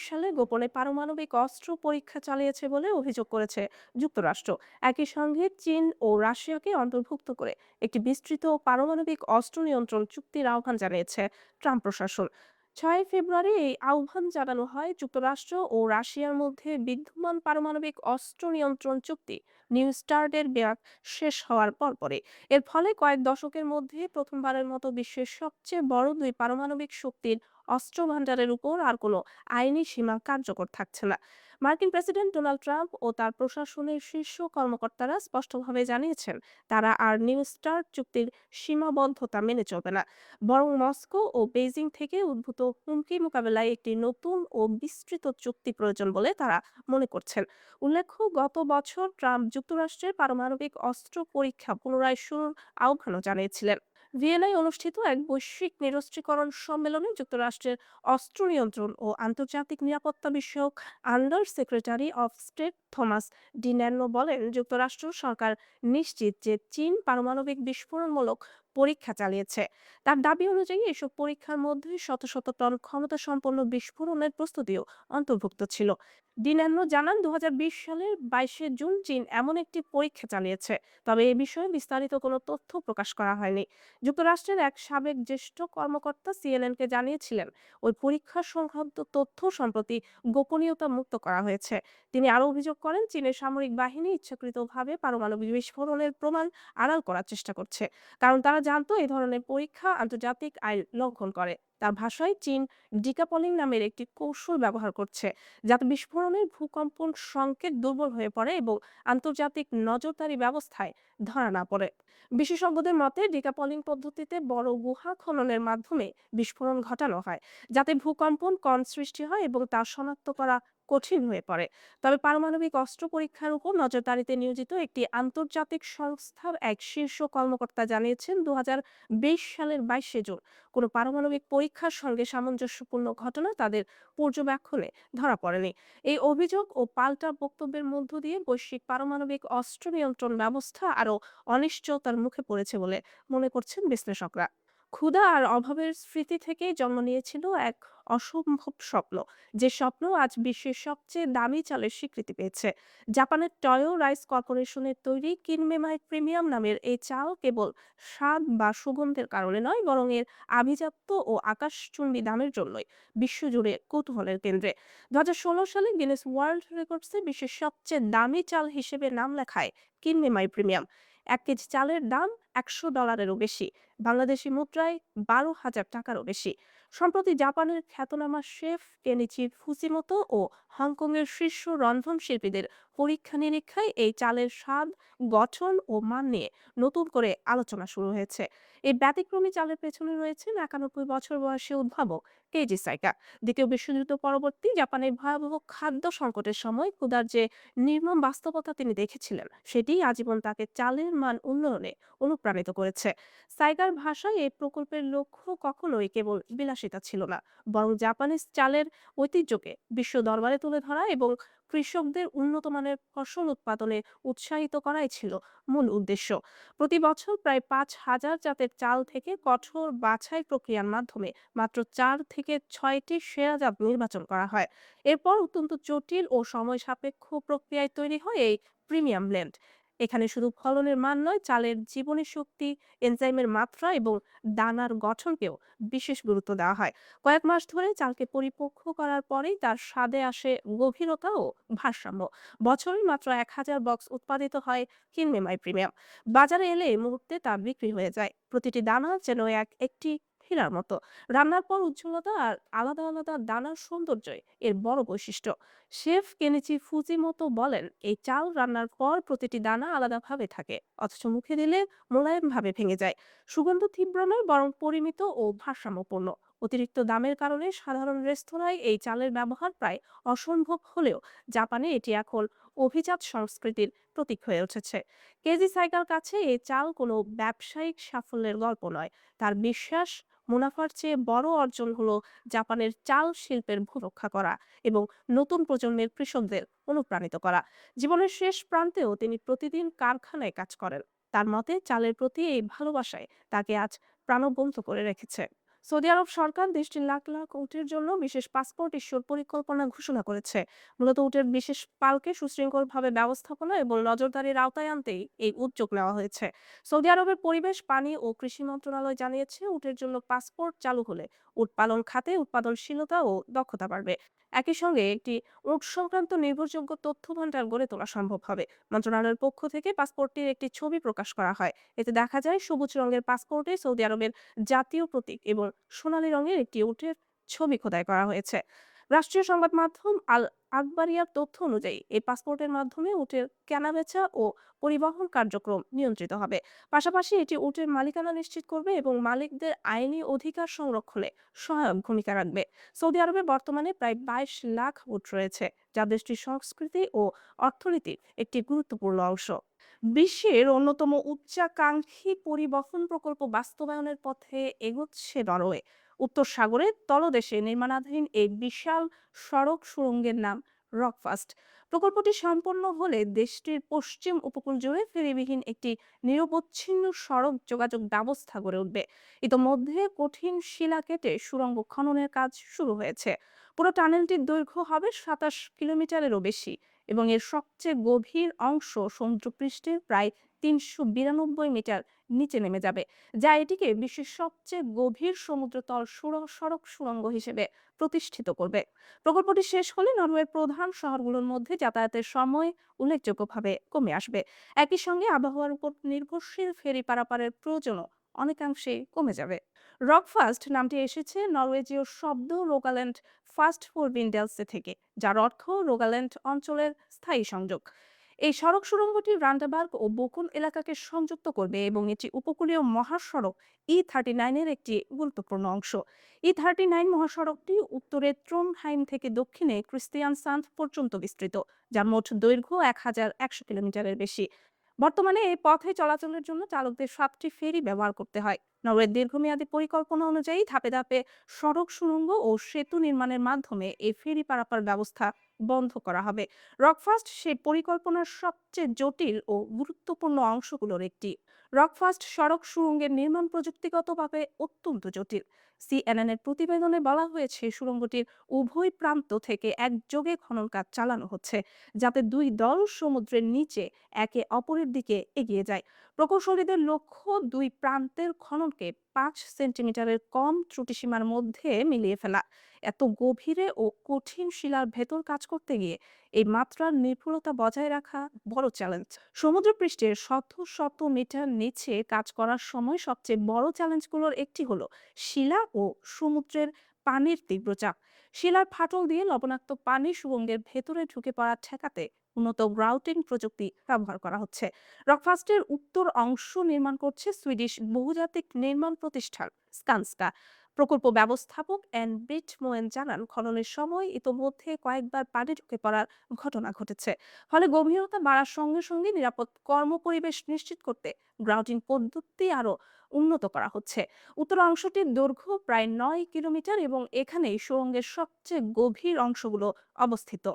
সালে গোপনে পারমাণবিক অস্ত্র পরীক্ষা চালিয়েছে বলে অভিযোগ করেছে যুক্তরাষ্ট্র। একই সঙ্গে চীন ও রাশিয়াকে অন্তর্ভুক্ত করে একটি বিস্তৃত পারমাণবিক অস্ত্র নিয়ন্ত্রণ চুক্তির আহ্বান জানিয়েছে ট্রাম্প প্রশাসন। 6 ফেব্রুয়ারি এই আহ্বান জানানো হয় যুক্তরাষ্ট্র ও রাশিয়ার মধ্যে বিদ্যমান পারমাণবিক অস্ত্র নিয়ন্ত্রণ চুক্তি নিউ স্টার্টের মেয়াদ শেষ হওয়ার পরপরই। এর ফলে কয়েক দশকের মধ্যে প্রথমবারের মতো বিশ্বের সবচেয়ে বড় দুই পারমাণবিক শক্তির অস্ত্র ভান্ডারের উপর আর কোনো আইনি সীমা কার্যকর থাকছে না। মার্কিন প্রেসিডেন্ট ডোনাল্ড ট্রাম্প ও তার প্রশাসনের শীর্ষ কর্মকর্তারা স্পষ্টভাবে জানিয়েছেন তারা আর নিউ স্টার্ট চুক্তির সীমাবদ্ধতা মেনে চলবে না। বরং মস্কো ও বেইজিং থেকে উদ্ভূত হুমকি মোকাবেলায় একটি নতুন ও বিস্তৃত চুক্তি প্রয়োজন বলে তারা মনে করছেন। উল্লেখ্য, গত বছর ট্রাম্প যুক্তরাষ্ট্রের পারমাণবিক অস্ত্র পরীক্ষা পুনরায় শুরুর আহ্বানও জানিয়েছিলেন। ভিয়েনায় অনুষ্ঠিত এক বৈশ্বিক নিরস্ত্রীকরণ সম্মেলনে যুক্তরাষ্ট্রের অস্ত্র নিয়ন্ত্রণ ও আন্তর্জাতিক নিরাপত্তা বিষয়ক under secretary of state Thomas DiNanno বলেন, যুক্তরাষ্ট্র সরকার নিশ্চিত যে চীন পারমাণবিক বিস্ফোরণমূলক পরীক্ষা চালিয়েছে। তার দাবি অনুযায়ী এসব পরীক্ষার মধ্যে শত শত টন ক্ষমতা সম্পন্ন বিস্ফোরণের প্রস্তুতিও অন্তর্ভুক্ত ছিল। ডিন্যানো জানান, 2020 সালের 22 জুন চীন এমন একটি পরীক্ষা চালিয়েছে, তবে এ বিষয়ে বিস্তারিত কোনো তথ্য প্রকাশ করা হয়নি। যুক্তরাষ্ট্রের এক সাবেক জ্যেষ্ঠ কর্মকর্তা সিএনএনকে জানিয়েছিলেন ওই পরীক্ষা সংক্রান্ত তথ্য সম্প্রতি গোপনীয়তা মুক্ত করা হয়েছে। তিনি আরও অভিযোগ করেন, চীনের সামরিক বাহিনী ইচ্ছাকৃতভাবে পারমাণবিক বিস্ফোরণের প্রমাণ আড়াল করার চেষ্টা করছে, কারণ তারা জানতো এই ধরনের পরীক্ষা আন্তর্জাতিক আইন লঙ্ঘন করে। তার ভাষায়, চীন ডিকাপলিং নামের একটি কৌশল ব্যবহার করছে যাতে বিস্ফোরণের ভূকম্পন সংকেত দুর্বল হয়ে পড়ে এবং আন্তর্জাতিক নজরদারি ব্যবস্থায় ধরা না পড়ে। বিশেষজ্ঞদের মতে, ডিকাপলিং পদ্ধতিতে বড় গুহা খননের মাধ্যমে বিস্ফোরণ ঘটানো হয় যাতে ভূকম্পন কণ সৃষ্টি হয় এবং তা শনাক্ত করা কঠিন হয়ে পড়ে। তবে পারমাণবিক অস্ত্র পরীক্ষার উপর নজরদারিতে নিয়োজিত একটি আন্তর্জাতিক সংস্থার এক শীর্ষ কর্মকর্তা জানিয়েছেন, 2020 সালের 22 জুন কোনো পারমাণবিক পরীক্ষার সঙ্গে সামঞ্জস্যপূর্ণ ঘটনা তাদের পর্যবেক্ষণে ধরা পড়েনি। এই অভিযোগ ও পাল্টা বক্তব্যের মধ্য দিয়ে বৈশ্বিক পারমাণবিক অস্ত্র নিয়ন্ত্রণ ব্যবস্থা আরও অনিশ্চয়তার মুখে পড়েছে বলে মনে করছেন বিশ্লেষকরা। ক্ষুধা আর অভাবের স্মৃতি থেকেই জন্ম নিয়েছিল এক অসম্ভব স্বপ্ন, যে স্বপ্ন আজ বিশ্বের সবচেয়ে দামি চালের স্বীকৃতি পেয়েছে। জাপানের টয়ো রাইস কর্পোরেশনের তৈরি কিনমেমাই প্রিমিয়াম নামের এই চাল কেবল স্বাদ বা সুগন্ধের কারণে নয়, বরং এর আভিজাত্য ও আকাশচুম্বী দামের জন্যই বিশ্বজুড়ে কৌতূহলের কেন্দ্রে। 2016 সালে গিনেস ওয়ার্ল্ড রেকর্ডসে বিশ্বের সবচেয়ে দামি চাল হিসেবে নাম লেখায় কিনমেমাই প্রিমিয়াম। 1 কেজি চালের দাম $100-এরও বেশি, বাংলাদেশি মুদ্রায় 12,000 টাকারও বেশি। সম্প্রতি জাপানের খ্যাতনামা শেফ কেনিচি ফুজিমোতো ও হংকংয়ের শীর্ষ রন্ধন শিল্পীদের পরীক্ষা নিরীক্ষায় এই চালের স্বাদ, গঠন ও মান নিয়ে নতুন করে আলোচনা শুরু হয়েছে। এই ব্যতিক্রমী চালের পেছনে রয়েছেন 91 বছর বয়সী উদ্ভাবক কেইজি সাইকা। দ্বিতীয় বিশ্বযুদ্ধ পরবর্তী জাপানের ভয়াবহ খাদ্য সংকটের সময় ক্ষুধার যে নির্মম বাস্তবতা তিনি দেখেছিলেন, সেটি আজীবন তাকে চালের মান উন্নয়নে অনুপ্রাণিত করেছে। সাইগার ভাষায় এই প্রকল্পের লক্ষ্য কখনোই কেবল বিলাসিতা ছিল না, বরং জাপানিজ চালের ঐতিহ্যকে বিশ্ব দরবারে তুলে ধরা এবং কৃষকদের উন্নত মানের ফসল উৎপাদনে উৎসাহিত করাই ছিল মূল উদ্দেশ্য। প্রতি বছর প্রায় 5,000 জাতের চাল থেকে কঠোর বাছাই প্রক্রিয়ার মাধ্যমে মাত্র 4 থেকে 6টি সেরা জাত নির্বাচন করা হয়। এরপর অত্যন্ত জটিল ও সময় সাপেক্ষ প্রক্রিয়ায় তৈরি হয় এই প্রিমিয়াম ব্লেন্ড। এখানে শুধু ফলনের মান নয়, চালের জীবনী শক্তি, এনজাইমের মাত্রা এবং দানার গঠনকেও বিশেষ গুরুত্ব দেওয়া হয়। কয়েক মাস ধরে চালকে পরিপক্ক করার পরেই তার স্বাদে আসে গভীরতা ও ভারসাম্য। বছরে মাত্র 1,000 বক্স উৎপাদিত হয় কিনমেমাই প্রিমিয়াম। বাজারে এলে এই মুহূর্তে তা বিক্রি হয়ে যায়। প্রতিটি দানা যেন একটি হীরার মতো। রান্নার পর উজ্জ্বলতা আর আলাদা আলাদা দানার সৌন্দর্যই এর বড় বৈশিষ্ট্য। শেফ কেনিচি ফুজিমোতো বলেন, এই চাল রান্নার পর প্রতিটি দানা আলাদাভাবে থাকে, অথচ মুখে দিলে মোলায়েমভাবে ভেঙে যায়। সুগন্ধ তীব্র নয়, বরং পরিমিত ও ভারসাম্যপূর্ণ। অতিরিক্ত দামের কারণে সাধারণ রেস্তোরাঁয় এই চালের ব্যবহার প্রায় অসম্ভব হলেও জাপানে এটি এখন অভিজাত সংস্কৃতির প্রতীক হয়ে উঠেছে। কেজি সাইকার কাছে এই চাল কোনো ব্যবসায়িক সাফল্যের গল্প নয়, তার বিশ্বাস, মুনাফার চেয়ে বড় অর্জন হলো জাপানের চাল শিল্পের ভূরক্ষা করা এবং নতুন প্রজন্মের কৃষকদের অনুপ্রাণিত করা। জীবনের শেষ প্রান্তেও তিনি প্রতিদিন কারখানায় কাজ করেন। তার মতে, চালের প্রতি এই ভালোবাসায় তাকে আজ প্রাণবন্ত করে রেখেছে। সৌদি আরব সরকার দেশটির লাখ লাখ উটের জন্য বিশেষ পাসপোর্ট ইস্যুর পরিকল্পনা ঘোষণা করেছে। মূলত উটের বিশেষ পালকে সুশৃঙ্খলভাবে ব্যবস্থাপনা এবং নজরদারির আওতায় আনতেই এই উদ্যোগ নেওয়া হয়েছে। সৌদি আরবের পরিবেশ, পানি ও কৃষি মন্ত্রণালয় জানিয়েছে, উটের জন্য পাসপোর্ট চালু হলে উট পালন খাতে উৎপাদনশীলতা ও দক্ষতা বাড়বে। একই সঙ্গে একটি উট সংক্রান্ত নির্ভরযোগ্য তথ্য ভান্ডার গড়ে তোলা সম্ভব হবে। মন্ত্রণালয়ের পক্ষ থেকে পাসপোর্টটির একটি ছবি প্রকাশ করা হয়। এতে দেখা যায়, সবুজ রঙের পাসপোর্টে সৌদি আরবের জাতীয় প্রতীক এবং সোনালী রঙের একটি উটের ছবি খোদাই করা হয়েছে। রাষ্ট্রীয় সংবাদ মাধ্যম আল আকবারিয়ার তথ্য অনুযায়ী এই পাসপোর্টের মাধ্যমে উটের কেনাবেচা ও পরিবহন কার্যক্রম নিয়ন্ত্রিত হবে। পাশাপাশি এটি উটের মালিকানা নিশ্চিত করবে এবং মালিকদের আইনি অধিকার সংরক্ষণে সহায়ক ভূমিকা রাখবে। সৌদি আরবে বর্তমানে প্রায় 22 লাখ উট রয়েছে, যা দেশটির সংস্কৃতি ও অর্থনীতির একটি গুরুত্বপূর্ণ অংশ। বিশ্বের অন্যতম উচ্চাকাঙ্ক্ষী পরিবহন প্রকল্প বাস্তবায়নের পথে এগোচ্ছে নরওয়ে। উত্তর সাগরের তলদেশে নির্মাণাধীন এই বিশাল সড়ক সুড়ঙ্গের নাম রকফাস্ট। প্রকল্পটি সম্পন্ন হলে দেশটির পশ্চিম উপকূল জুড়ে ফেরিবিহীন একটি নিরবচ্ছিন্ন সড়ক যোগাযোগ ব্যবস্থা গড়ে উঠবে। ইতোমধ্যে কঠিন শিলা কেটে সুড়ঙ্গ খননের কাজ শুরু হয়েছে। পুরো টানেলটির দৈর্ঘ্য হবে 27 কিলোমিটারেরও বেশি এবং এর সবচেয়ে গভীর অংশ সমুদ্রপৃষ্ঠের প্রায় 392 মিটার নিচে নেমে যাবে, যা এটিকে বিশ্বের সবচেয়ে গভীর সমুদ্রতল সড়ক সুড়ঙ্গ হিসেবে প্রতিষ্ঠিত করবে। প্রকল্পটি শেষ হলে নরওয়ের প্রধান শহরগুলোর মধ্যে যাতায়াতের সময় উল্লেখযোগ্যভাবে কমে আসবে। একই সঙ্গে আবহাওয়ার উপর নির্ভরশীল ফেরি পারাপারের প্রয়োজনও অনেকাংশে কমে যাবে। রকফাস্ট নামটি এসেছে নরওয়েজীয় শব্দ রোগাল্যান্ড ফাস্ট ফর ভিন্ডেলসে থেকে, যার অর্থ রোগাল্যান্ড অঞ্চলের স্থায়ী সংযোগ। এই সড়ক সুড়ঙ্গটি রান্ডাবার্গ ও বকুন এলাকাকে সংযুক্ত করবে এবং এটি উপকূলীয় মহাসড়ক E39 এর একটি গুরুত্বপূর্ণ অংশ। E39 মহাসড়কটি উত্তরে ট্রোনহাইম থেকে দক্ষিণে ক্রিস্টিয়ানসান্দ পর্যন্ত বিস্তৃত, যার মোট দৈর্ঘ্য 1100 কিলোমিটারের বেশি। বর্তমানে এই পথে চলাচলের জন্য চালকদের 7টি ফেরি ব্যবহার করতে হয়। নরওয়ের দীর্ঘমেয়াদী পরিকল্পনা অনুযায়ী ধাপে ধাপে সড়ক সুড়ঙ্গ ও সেতু নির্মাণের মাধ্যমে এই ফেরি পারাপার ব্যবস্থা বন্ধ করা হবে। রকফাস্ট সেই পরিকল্পনার সবচেয়ে জটিল ও গুরুত্বপূর্ণ অংশগুলোর একটি। রকফাস্ট সড়ক সুড়ঙ্গের নির্মাণ প্রযুক্তিগতভাবে অত্যন্ত জটিল। সিএনএন এর প্রতিবেদনে বলা হয়েছে, সুড়ঙ্গটির উভয় প্রান্ত থেকে একযোগে খনন কাজ চালানো হচ্ছে, যাতে দুই দল সমুদ্রের নিচে একে অপরের দিকে এগিয়ে যায়। প্রকৌশলীদের লক্ষ্য দুই প্রান্তের খননকে 5 সেন্টিমিটারের কম ত্রুটিসীমার মধ্যে মিলিয়ে ফেলা। এত গভীরে ও কঠিন শিলার ভেতর কাজ করতে গিয়ে এই মাত্রার নির্ভুলতা বজায় রাখা বড় চ্যালেঞ্জ। সমুদ্রপৃষ্ঠের শত শত মিটার নিচে কাজ করার সময় সবচেয়ে বড় চ্যালেঞ্জগুলোর একটি হলো শিলা ও সমুদ্রের পানির তীব্র চাপ। শিলার ফাটল দিয়ে লবণাক্ত পানি সুড়ঙ্গের ভেতরে ঢুকে পড়া ঠেকাতে উন্নত গ্রাউটিং প্রযুক্তি ব্যবহার করা হচ্ছে। রকফাস্টের উত্তর অংশ নির্মাণ করছে সুইডিশ বহুজাতিক নির্মাণ প্রতিষ্ঠান স্কানস্কা। প্রকল্প ব্যবস্থাপক ব্রিট মোয়েন জানান, খননের সময় ইতোমধ্যে কয়েকবার পানি ঢুকে পড়ার ঘটনা ঘটেছে। ফলে গভীরতা বাড়ার সঙ্গে সঙ্গে নিরাপদ কর্মপরিবেশ নিশ্চিত করতে গ্রাউটিং পদ্ধতি আরো উন্নত করা হচ্ছে। উত্তর অংশটির দৈর্ঘ্য প্রায় 9 কিলোমিটার এবং এখানেই সুড়ঙ্গের সবচেয়ে গভীর অংশগুলো অবস্থিত।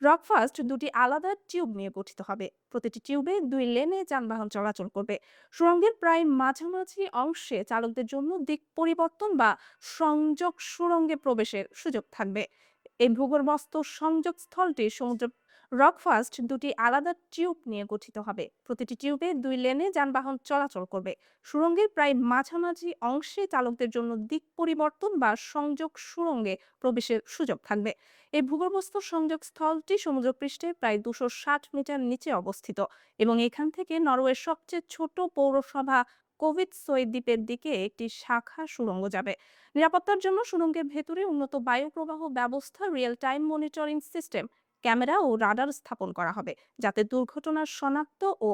রকফাস্ট দুটি আলাদা টিউব নিয়ে গঠিত হবে। প্রতিটি টিউবে 2 লেনে যানবাহন চলাচল করবে। সুড়ঙ্গের প্রায় মাঝামাঝি অংশে চালকদের জন্য দিক পরিবর্তন বা সংযোগ সুড়ঙ্গে প্রবেশের সুযোগ থাকবে। এই ভূগর্ভস্থ সংযোগ স্থলটি সমুদ্র। রকফাস্ট দুটি আলাদা টিউব নিয়ে গঠিত হবে। প্রতিটি টিউবে 2 লেনে যানবাহন চলাচল করবে। সুড়ঙ্গের প্রায় মাঝামাঝি অংশে চালকদের জন্য দিক পরিবর্তন বা সংযোগ সুড়ঙ্গে প্রবেশের সুযোগ থাকবে। এই ভূগর্ভস্থ সংযোগ স্থলটি সমুদ্রপৃষ্ঠের প্রায় 260 মিটার নিচে অবস্থিত এবং এখান থেকে নরওয়ের সবচেয়ে ছোট পৌরসভা কোভিডসই দ্বীপের দিকে একটি শাখা সুড়ঙ্গ যাবে। নিরাপত্তার জন্য সুড়ঙ্গের ভেতরে উন্নত বায়ু প্রবাহ ব্যবস্থা, real time monitoring system, camera ও রাডার স্থাপন করা হবে, যাতে দুর্ঘটনার শনাক্ত ও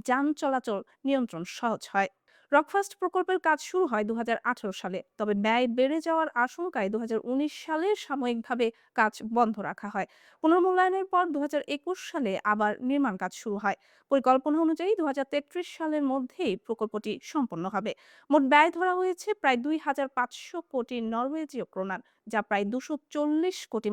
যান চলাচল নিয়ন্ত্রণ সহজ হয়। রকফাস্ট প্রকল্পের কাজ শুরু হয় 2018 সালে, তবে ব্যয় বেড়ে যাওয়ার আশঙ্কায় 2019 সালে সাময়িকভাবে কাজ বন্ধ রাখা হয়। পুনর্মূল্যায়নের পর 2021 সালে আবার নির্মাণ কাজ শুরু হয়। পরিকল্পনা অনুযায়ী 2033 সালের মধ্যেই প্রকল্পটি সম্পন্ন হবে। মোট ব্যয় ধরা হয়েছে প্রায় 2500 কোটি নরওয়েজীয় ক্রোনার, যা প্রায় $240 কোটি।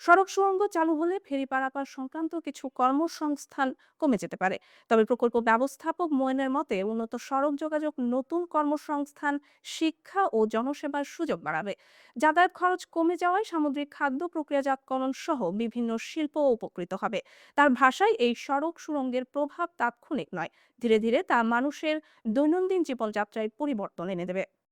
সড়ক সুড়ঙ্গ চালু হলে ফেরি পারাপার সংক্রান্ত কিছু কর্মসংস্থান কমে যেতে পারে। তবে প্রকল্প ব্যবস্থাপক মোয়েনের মতে উন্নত সড়ক যোগাযোগ নতুন কর্মসংস্থান, শিক্ষা ও জনসেবার সুযোগ বাড়াবে। যাতায়াত খরচ কমে যাওয়ায় সামুদ্রিক খাদ্য প্রক্রিয়াজাতকরণ সহ বিভিন্ন শিল্প উপকৃত হবে। তার ভাষায় এই সড়ক সুড়ঙ্গের প্রভাব তাৎক্ষণিক নয়, ধীরে ধীরে তা মানুষের দৈনন্দিন জীবনযাত্রায় পরিবর্তন এনে দেবে।